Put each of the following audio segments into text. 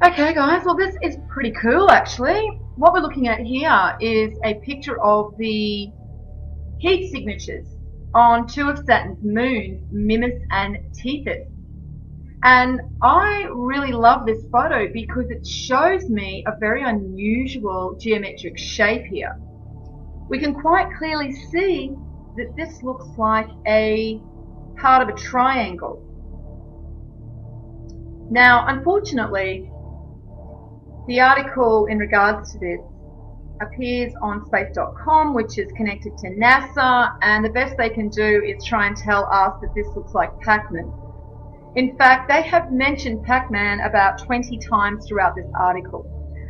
Okay guys, well this is pretty cool actually. What we're looking at here is a picture of the heat signatures on two of Saturn's moons, Mimas and Tethys. And I really love this photo because it shows me a very unusual geometric shape here. We can quite clearly see that this looks like a part of a triangle. Now, unfortunately, the article in regards to this appears on space.com, which is connected to NASA, and the best they can do is try and tell us that this looks like Pac-Man. In fact, they have mentioned Pac-Man about 20 times throughout this article.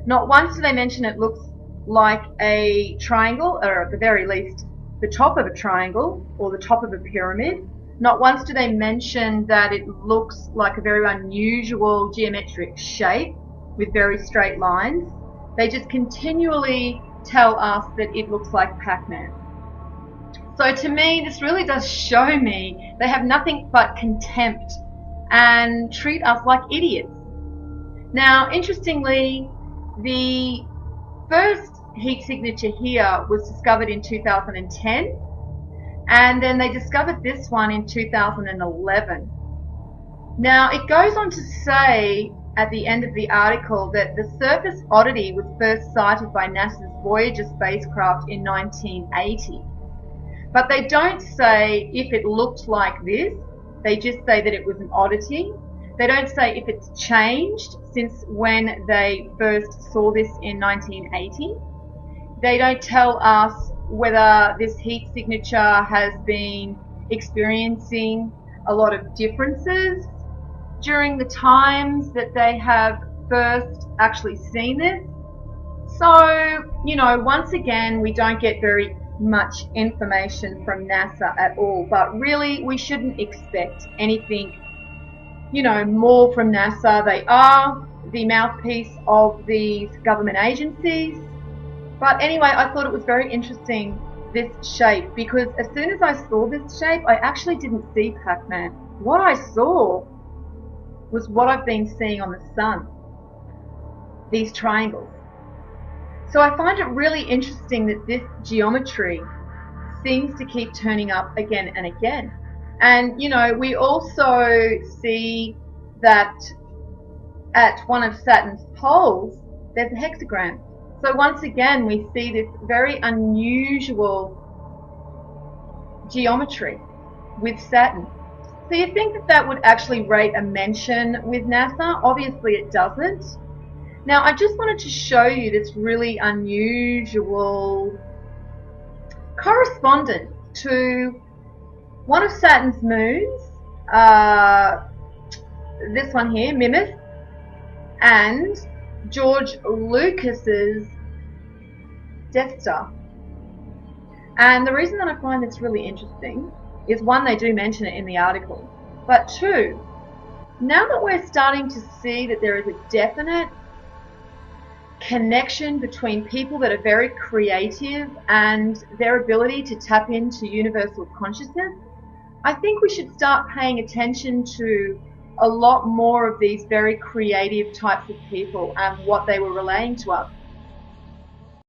Not once do they mention it looks like a triangle, or at the very least, the top of a triangle or the top of a pyramid. Not once do they mention that it looks like a very unusual geometric shape with very straight lines. They just continually tell us that it looks like Pac-Man. So to me, this really does show me they have nothing but contempt and treat us like idiots. Now, interestingly, the first heat signature here was discovered in 2010, and then they discovered this one in 2011. Now, it goes on to say at the end of the article that the surface oddity was first sighted by NASA's Voyager spacecraft in 1980. But they don't say if it looked like this, they just say that it was an oddity. They don't say if it's changed since when they first saw this in 1980. They don't tell us whether this heat signature has been experiencing a lot of differences during the times that they have first actually seen this. So, once again, we don't get very much information from NASA at all, but really we shouldn't expect anything, more from NASA. They are the mouthpiece of these government agencies. But anyway, I thought it was very interesting, this shape, because as soon as I saw this shape, I actually didn't see Pac-Man. What I saw was what I've been seeing on the sun, these triangles. So I find it really interesting that this geometry seems to keep turning up again and again. And, we also see that at one of Saturn's poles, there's a hexagram. So once again, we see this very unusual geometry with Saturn. So you think that that would actually rate a mention with NASA? Obviously it doesn't. Now I just wanted to show you this really unusual correspondence to one of Saturn's moons, this one here, Mimas, and George Lucas's Death Star. And the reason that I find this really interesting is, one, they do mention it in the article, but two, now that we're starting to see that there is a definite connection between people that are very creative and their ability to tap into universal consciousness, I think we should start paying attention to a lot more of these very creative types of people and what they were relaying to us.